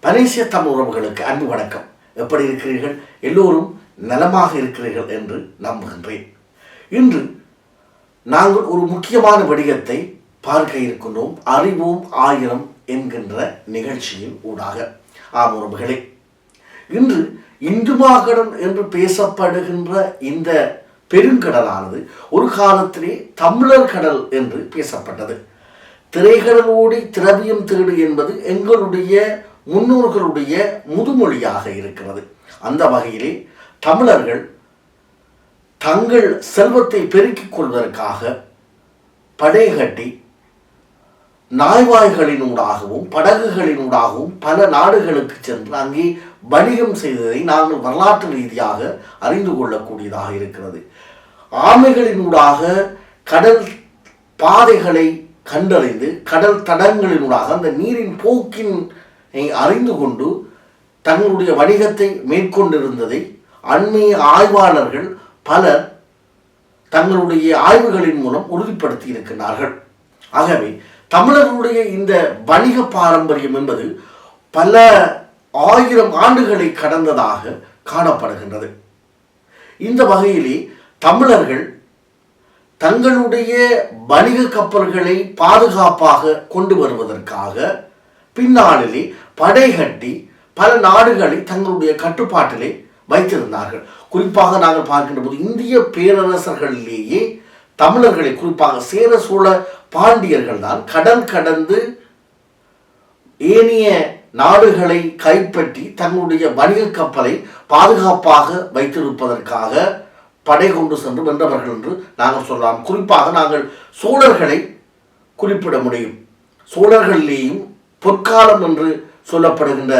மலேசிய தமிழ் உறவுகளுக்கு அன்பு வணக்கம். எப்படி இருக்கிறீர்கள்? எல்லோரும் நலமாக இருக்கிறீர்கள் என்று நம்புகின்றேன். இன்று நாங்கள் ஒரு முக்கியமான வடிவத்தை பார்க்க இருக்கின்றோம். அறிவோம் ஆயிரம் என்கின்ற நிகழ்ச்சியின் ஊடாக. உறவுகளே, இன்று இந்து மாகடல் என்று பேசப்படுகின்ற இந்த பெருங்கடலானது ஒரு காலத்திலே தமிழர் கடல் என்று பேசப்பட்டது. திரைக்கடல் ஓடி திரவியம் தேடு என்பது எங்களுடைய முன்னோர்களுடைய முதுமொழியாக இருக்கிறது. அந்த வகையிலே தமிழர்கள் தங்கள் செல்வத்தை பெருக்கிக் கொள்வதற்காக படை கட்டி நாய்வாய்களினூடாகவும் படகுகளினூடாகவும் பல நாடுகளுக்கு சென்று அங்கே வணிகம் செய்ததை நாங்கள் வரலாற்று ரீதியாக அறிந்து கொள்ளக்கூடியதாக இருக்கிறது. ஆமைகளினூடாக கடல் பாதைகளை கண்டறிந்து கடல் தடங்களினூடாக அந்த நீரின் போக்கின் அறிந்து கொண்டு தங்களுடைய வணிகத்தை மேற்கொண்டிருந்ததை அண்மைய ஆய்வாளர்கள் பலர் தங்களுடைய ஆய்வுகளின் மூலம் உறுதிப்படுத்தி இருக்கிறார்கள். ஆகவே தமிழர்களுடைய இந்த வணிக பாரம்பரியம் என்பது பல ஆயிரம் ஆண்டுகளை கடந்ததாக காணப்படுகின்றது. இந்த வகையிலே தமிழர்கள் தங்களுடைய வணிக கப்பல்களை பாதுகாப்பாக கொண்டு வருவதற்காக பின்னாளிலே படை கட்டி பல நாடுகளை தங்களுடைய கட்டுப்பாட்டிலே வைத்திருந்தார்கள். குறிப்பாக நாங்கள் பார்க்கின்ற போது இந்திய பேரரசர்களிலேயே தமிழர்களை, குறிப்பாக சேர சோழ பாண்டியர்கள் தான் கடல் கடந்து ஏனைய நாடுகளை கைப்பற்றி தங்களுடைய வணிக கப்பலை பாதுகாப்பாக வைத்திருப்பதற்காக படை கொண்டு சென்று வென்றவர்கள் என்று நாங்கள் சொல்லலாம். குறிப்பாக நாங்கள் சோழர்களை குறிப்பிட முடியும். சோழர்களிலேயும் பொற்காலம் என்று சொல்லப்படுகின்ற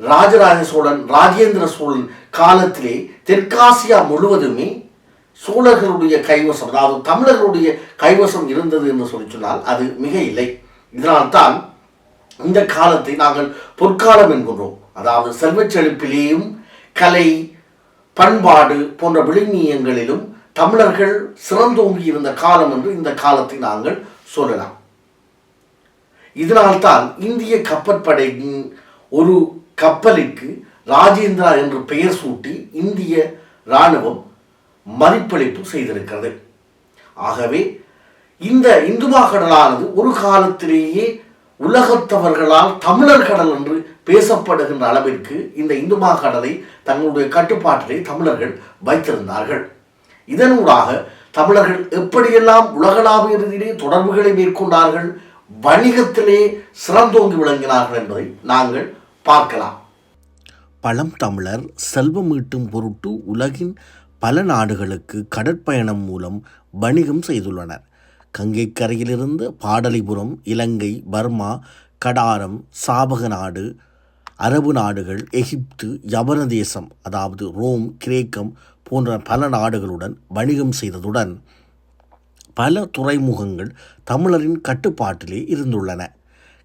ராஜராஜ சோழன், ராஜேந்திர சோழன் காலத்திலே தெற்காசியா முழுவதுமே சோழர்களுடைய கைவசம், அதாவது தமிழர்களுடைய கைவசம் இருந்தது என்று சொன்னால் அது மிக இல்லை. இதனால்தான் இந்த காலத்தை நாங்கள் பொற்காலம் என்கின்றோம். அதாவது செல்வச் செழிப்பிலேயும் கலை பண்பாடு போன்ற விழுமியங்களிலும் தமிழர்கள் சிறந்தோங்கி இருந்த காலம் என்று இந்த காலத்தை நாங்கள் சொல்லலாம். இதனால்தான் இந்திய கப்பற்படையின் ஒரு கப்பலுக்கு ராஜேந்திரா என்று பெயர் சூட்டி இந்திய இராணுவம் மதிப்பளிப்பு செய்திருக்கிறது. ஆகவே இந்த இந்து மாகடலானது ஒரு காலத்திலேயே உலகத்தவர்களால் தமிழர் கடல் என்று பேசப்படுகின்ற அளவிற்கு இந்த இந்து மாகடலை தங்களுடைய கட்டுப்பாட்டிலே தமிழர்கள் வைத்திருந்தார்கள். இதனூடாக தமிழர்கள் எப்படியெல்லாம் உலகளாவிய ரீதியிலே தொடர்புகளை மேற்கொண்டார்கள், வணிகத்திலே சிறந்தோங்கி விளங்கினார்கள் என்பதை நாங்கள் பார்க்கலாம். பழம் தமிழர் செல்வம் ஈட்டும் பொருட்டு உலகின் பல நாடுகளுக்கு கடற்பயணம் மூலம் வணிகம் செய்துள்ளனர். கங்கை கரையிலிருந்து பாடலிபுரம், இலங்கை, பர்மா, கடாரம், சாபக நாடு, அரபு நாடுகள், எகிப்து, யவன தேசம் அதாவது ரோம், கிரேக்கம் போன்ற பல நாடுகளுடன் வணிகம் செய்ததுடன் பல துறைமுகங்கள் தமிழரின் கட்டுப்பாட்டிலே இருந்துள்ளன.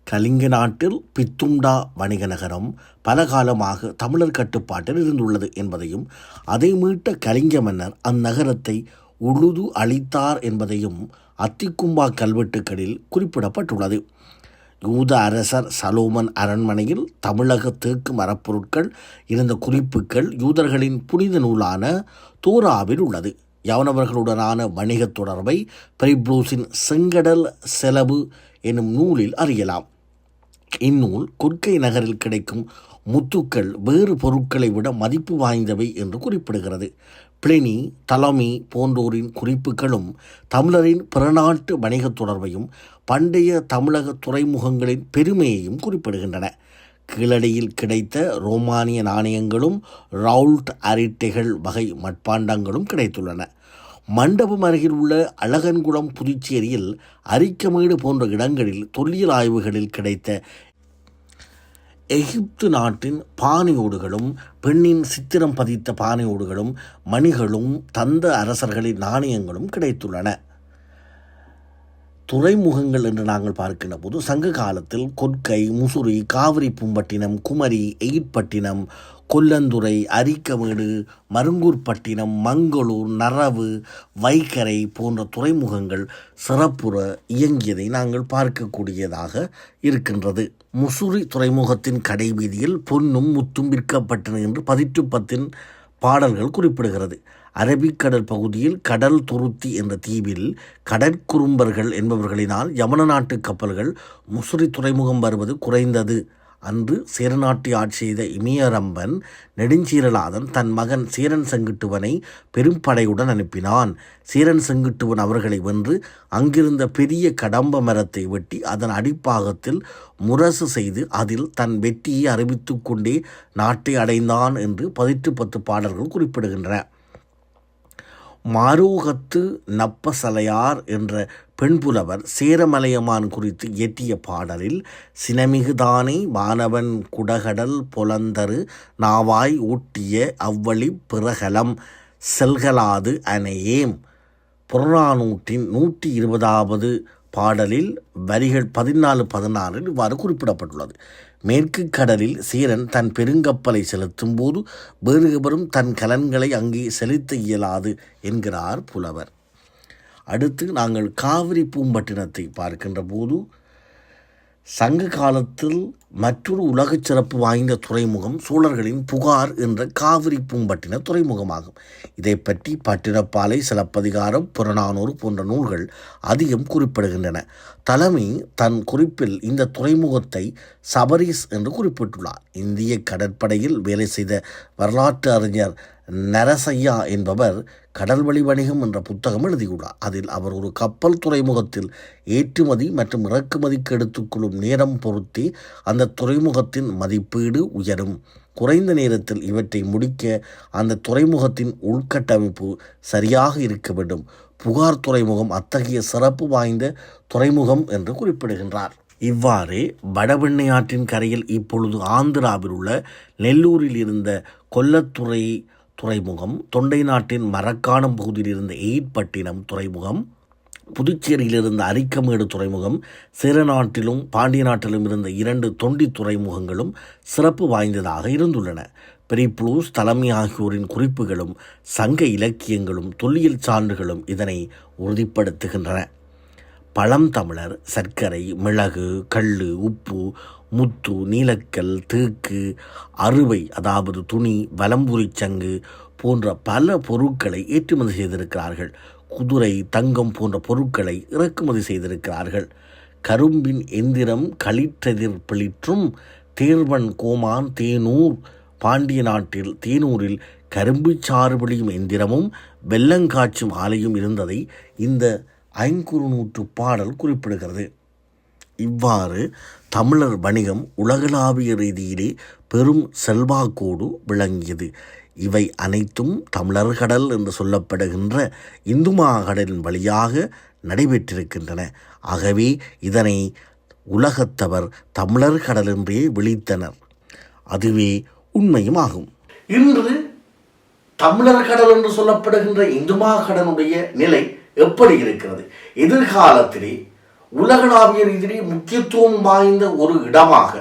கலிங்க நாட்டில் பித்துண்டா வணிக நகரம் பல காலமாக தமிழர் கட்டுப்பாட்டில் இருந்துள்ளது என்பதையும், அதை மீட்ட கலிங்க மன்னர் அந்நகரத்தை உழுது அழித்தார் என்பதையும் அத்திக்கும்பா கல்வெட்டுக்களில் குறிப்பிடப்பட்டுள்ளது. யூத அரசர் சலோமன் அரண்மனையில் தமிழக தேக்கு மரப்பொருட்கள் இருந்த குறிப்புகள் யூதர்களின் புனித நூலான தோராவில் உள்ளது. யவனவர்களுடனான வணிக தொடர்பை பிரைப்ளூஸின் செங்கடல் செலவு எனும் நூலில் அறியலாம். இந்நூல் கொற்கை நகரில் கிடைக்கும் முத்துக்கள் வேறு பொருட்களை விட மதிப்பு வாய்ந்தவை என்று குறிப்பிடுகிறது. பிளினி, தலமி போன்றோரின் குறிப்புகளும் தமிழரின் பிறநாட்டு வணிக தொடர்பையும் பண்டைய தமிழக துறைமுகங்களின் பெருமையையும் குறிப்பிடுகின்றன. கீழடியில் கிடைத்த ரோமானிய நாணயங்களும் ரவுல்ட் அரிட்டைகள் வகை மட்பாண்டங்களும் கிடைத்துள்ளன. மண்டபம் அருகில் உள்ள அழகன்குளம், புதுச்சேரியில் அரிக்கமேடு போன்ற இடங்களில் தொல்லியல் ஆய்வுகளில் கிடைத்த எகிப்து நாட்டின் பானையோடுகளும் பெண்ணின் சித்திரம் பதித்த பானையோடுகளும் மணிகளும் தந்த அரசர்களின் நாணயங்களும் கிடைத்துள்ளன. துறைமுகங்கள் என்று நாங்கள் பார்க்கின்ற போது சங்க காலத்தில் கொற்கை, முசுரி, காவிரி பூம்பட்டினம், குமரி, எயிற்பட்டினம், கொல்லந்துறை, அரிக்கமேடு, மருங்கூர்பட்டினம், மங்களூர், நரவு, வைகரை போன்ற துறைமுகங்கள் சிறப்புற இயங்கியதை நாங்கள் பார்க்கக்கூடியதாக இருக்கின்றது. முசுரி துறைமுகத்தின் கடைவீதியில் பொன்னும் முத்தும் விற்கப்பட்டன என்று 18 பாடல்கள் குறிப்பிடுகிறது. அரபிக்கடல் பகுதியில் கடல் துருத்தி என்ற தீவில் கடற்குறும்பர்கள் என்பவர்களினால் யமன நாட்டு கப்பல்கள் முசுரி துறைமுகம் வருவது குறைந்தது. அன்று சேரநாட்டை ஆட்சி செய்த இமயரம்பன் நெடுஞ்சீரலாதன் தன் மகன் சேரன் செங்குட்டுவனை பெரும்படையுடன் அனுப்பினான். சேரன் செங்குட்டுவன் அவர்களை வென்று அங்கிருந்த பெரிய கடம்ப மரத்தை வெட்டி அதன் அடிப்பாகத்தில் முரசு செய்து அதில் தன் வெற்றியை அறிவித்து கொண்டே நாட்டை அடைந்தான் என்று 18 பாடல்கள் குறிப்பிடுகின்றன. மாரோகத்து நப்பசலையார் என்ற பெண்புலவர் சேரமலையமான் குறித்து இயற்றிய பாடலில் சினமிகுதானை வானவன் குடகடல் பொலந்தரு நாவாய் ஊட்டிய அவ்வழி பிறகலம் செல்கலாது அணையேம் புறநானூற்றின் 120வது பாடலில் வரிகள் 14-16 இவ்வாறு குறிப்பிடப்பட்டுள்ளது. மேற்கு கடலில் சேரன் தன் பெருங்கப்பலை செலுத்தும் போது வேறு எவரும் தன் கலன்களை அங்கே செலுத்த இயலாது என்கிறார் புலவர். அடுத்து நாங்கள் காவிரி பூம்பட்டினத்தை பார்க்கின்ற போது சங்க காலத்தில் மற்றொரு உலகச் சிறப்பு வாய்ந்த துறைமுகம் சோழர்களின் புகார் என்ற காவிரி பூம்பட்டின துறைமுகமாகும். இதை பற்றி பட்டினப்பாலை, சிலப்பதிகாரம், புறநானூறு போன்ற நூல்கள் அதிகம் குறிப்பிடுகின்றன. தலைமை தன் குறிப்பில் இந்த துறைமுகத்தை சபரீஸ் என்று குறிப்பிட்டுள்ளார். இந்திய கடற்படையில் வேலை செய்த வரலாற்று அறிஞர் நரசையா என்பவர் கடல்வழி வணிகம் என்ற புத்தகம் எழுதியுள்ளார். அதில் அவர் ஒரு கப்பல் துறைமுகத்தில் ஏற்றுமதி மற்றும் இறக்குமதிக்கு எடுத்துக்கொள்ளும் நேரம் பொறுத்தே அந்த துறைமுகத்தின் மதிப்பீடு உயரும். குறைந்த நேரத்தில் இவற்றை முடிக்க அந்த துறைமுகத்தின் உள்கட்டமைப்பு சரியாக இருக்க வேண்டும். புகார் துறைமுகம் அத்தகைய சிறப்பு வாய்ந்த துறைமுகம் என்று குறிப்பிடுகின்றார். இவ்வாறே வடபெண்ணை ஆற்றின் கரையில் இப்பொழுது ஆந்திராவில் உள்ள நெல்லூரில் இருந்த கொல்லத்துறை துறைமுகம், தொண்டை நாட்டின் மரக்காணம் பகுதியில் இருந்த எயிற்பட்டினம் துறைமுகம், புதுச்சேரியில் இருந்த அரிக்கமேடு துறைமுகம், சேரநாட்டிலும் பாண்டிய நாட்டிலும் இருந்த 2 தொண்டி துறைமுகங்களும் சிறப்பு வாய்ந்ததாக இருந்துள்ளன. பெரிப்ளூஸ் தலைமை ஆகியோரின் குறிப்புகளும் சங்க இலக்கியங்களும் தொல்லியல் சான்றுகளும் இதனை உறுதிப்படுத்துகின்றன. பழந்தமிழர் சர்க்கரை, மிளகு, கள்ளு, உப்பு, முத்து, நீலக்கல், தேக்கு, அறுவை அதாவது துணி, வலம்புரி சங்கு போன்ற பல பொருட்களை ஏற்றுமதி செய்திருக்கிறார்கள். குதிரை, தங்கம் போன்ற பொருட்களை இறக்குமதி செய்திருக்கிறார்கள். கரும்பின் எந்திரம் களிற்றெதிர் பிளிற்றும் தேர்வன் கோமான் தேனூர் பாண்டிய நாட்டில் தேனூரில் கரும்பு சாறு பிழியும் எந்திரமும் வெள்ளங்காய்ச்சும் ஆலையும் இருந்ததை இந்த 500 பாடல் குறிப்பிடுகிறது. இவ்வாறு தமிழர் வணிகம் உலகளாவிய ரீதியிலே பெரும் செல்வாக்கோடு விளங்கியது. இவை அனைத்தும் தமிழர் கடல் என்று சொல்லப்படுகின்ற இந்து மாகடலின் வழியாக நடைபெற்றிருக்கின்றன. ஆகவே இதனை உலகத்தவர் தமிழர் கடல் என்றே விழித்தனர். அதுவே உண்மையும் ஆகும். இன்று தமிழர் கடல் என்று சொல்லப்படுகின்ற இந்து மாகடனுடைய நிலை எப்படி இருக்கிறது? எதிர்காலத்திலே உலகளாவிய ரீதியிலே முக்கியத்துவம் வாய்ந்த ஒரு இடமாக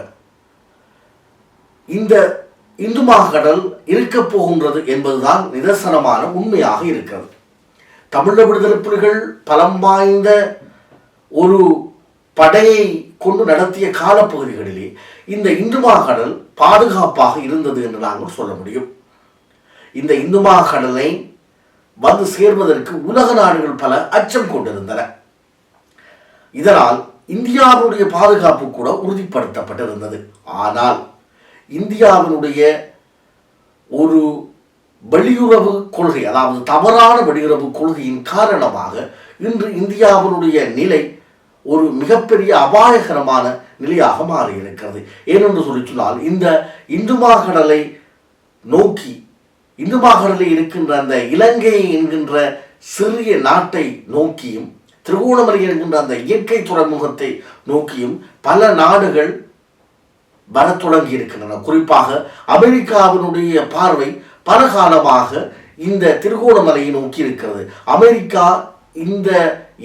இந்த இந்து மாகடல் இருக்கப் போகின்றது என்பதுதான் நிதர்சனமான உண்மையாக இருக்கிறது. தமிழ் விடுதலை புலிகள் பலம் வாய்ந்த ஒரு படையை கொண்டு நடத்திய காலப்பகுதிகளிலே இந்த இந்து மாகடல் பாதுகாப்பாக இருந்தது என்று நாங்கள் சொல்ல முடியும். இந்த இந்து மாகடலை வந்து சேர்வதற்கு உலக நாடுகள் பல அச்சம் கொண்டிருந்தன. இதனால் இந்தியாவுடைய பாதுகாப்பு கூட உறுதிப்படுத்தப்பட்டிருந்தது. ஆனால் இந்தியாவினுடைய ஒரு வெளியுறவு கொள்கை, அதாவது தவறான வெளியுறவு கொள்கையின் காரணமாக இன்று இந்தியாவினுடைய நிலை ஒரு மிகப்பெரிய அபாயகரமான நிலையாக மாறியிருக்கிறது. ஏனென்று சொன்னால் இந்த இந்து மாகடலை நோக்கி, இந்து மாகடலில் இருக்கின்ற அந்த இலங்கை என்கின்ற சிறிய நாட்டை நோக்கியும் திருகோணமலை என்கின்ற அந்த இயற்கை துறைமுகத்தை நோக்கியும் பல நாடுகள் வர தொடங்கி இருக்கின்றன. குறிப்பாக அமெரிக்காவினுடைய பார்வை பல காலமாக இந்த திருகோணமலையை நோக்கி இருக்கிறது. அமெரிக்கா இந்த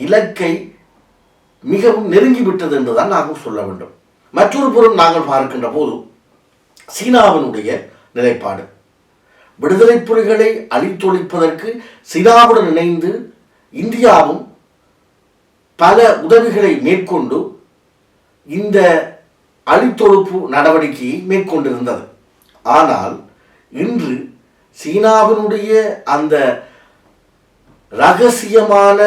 இலக்கை மிகவும் நெருங்கிவிட்டது என்றுதான் நாங்கள் சொல்ல வேண்டும். மற்றொரு புறம் நாங்கள் பார்க்கின்ற போது சீனாவினுடைய நிலைப்பாடு, விடுதலை புலிகளை அழித்தொழிப்பதற்கு சீனாவுடன் இணைந்து இந்தியாவும் பல உதவிகளை மேற்கொண்டு இந்த அழித்தொழிப்பு நடவடிக்கையை மேற்கொண்டிருந்தது. ஆனால் இன்று சீனாவினுடைய அந்த இரகசியமான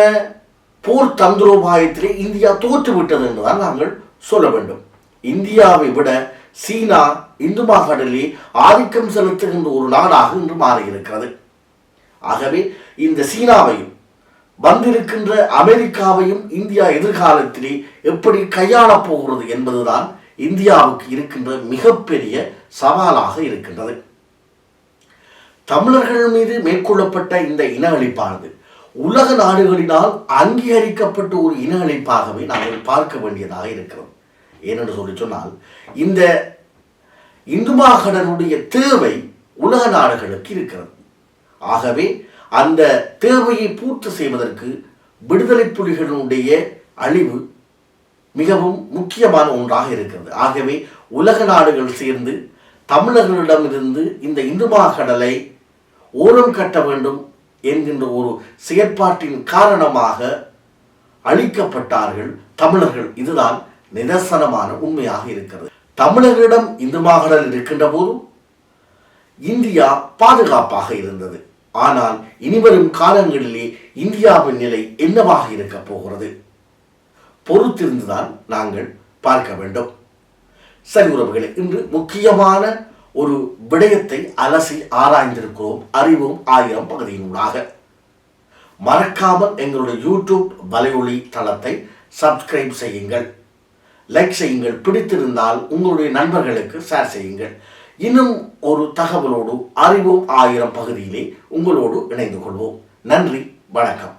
போர் தந்திரோபாயத்திலே இந்தியா தோற்றுவிட்டது என்றுதான் நாங்கள் சொல்ல வேண்டும். இந்தியாவை விட சீனா இந்து மாகாணத்திலே ஆதிக்கம் செலுத்துகின்ற ஒரு நாடாக இன்று மாறியிருக்கிறது. ஆகவே இந்த சீனாவையும் வந்திருக்கின்ற அமெரிக்காவையும் இந்தியா எதிர்காலத்திலே எப்படி கையாளப் போகிறது என்பதுதான் இந்தியாவுக்கு இருக்கின்ற மிகப்பெரிய சவாலாக இருக்கின்றது. தமிழர்கள் மீது மேற்கொள்ளப்பட்ட இந்த இன அழிப்பானது உலக நாடுகளினால் அங்கீகரிக்கப்பட்ட ஒரு இன அழிப்பாகவே நாங்கள் பார்க்க வேண்டியதாக இருக்கிறது. ஏனென்று சொல்லி சொன்னால், இந்த இந்து மாகாணனுடைய தேவை உலக நாடுகளுக்கு இருக்கிறது. ஆகவே அந்த தேவையை பூர்த்தி செய்வதற்கு விடுதலை புலிகளுடைய அழிவு மிகவும் முக்கியமான ஒன்றாக இருக்கிறது. ஆகவே உலக நாடுகள் சேர்ந்து தமிழர்களிடமிருந்து இந்த இந்து மாகாணலை ஓரம் கட்ட வேண்டும் என்கின்ற ஒரு செயற்பாட்டின் காரணமாக அழிக்கப்பட்டார்கள் தமிழர்கள். இதுதான் நிதர்சனமான உண்மையாக இருக்கிறது. தமிழர்களிடம் இந்து மாகாணம் இருக்கின்ற போது இந்தியா பாதுகாப்பாக இருந்தது. ஆனால் இனிவரும் காலங்களிலே இந்தியாவின் நிலை என்னவாக இருக்க போகிறது பொறுத்திருந்துதான் நாங்கள் பார்க்க வேண்டும். சரி உறவுகளே, இன்று முக்கியமான ஒரு விடயத்தை அலசி ஆராய்ந்திருக்கிறோம் அறிவோம் 1000 பகுதியினூடாக. மறக்காமல் எங்களுடைய யூடியூப் வலையொலி தளத்தை சப்ஸ்கிரைப் செய்யுங்கள், லைக் செய்யுங்கள், பிடித்திருந்தால் உங்களுடைய நண்பர்களுக்கு ஷேர் செய்யுங்கள். இன்னும் ஒரு தகவலோடு அறிவோம் 1000 பகுதியிலே உங்களோடு இணைந்து கொள்வோம். நன்றி, வணக்கம்.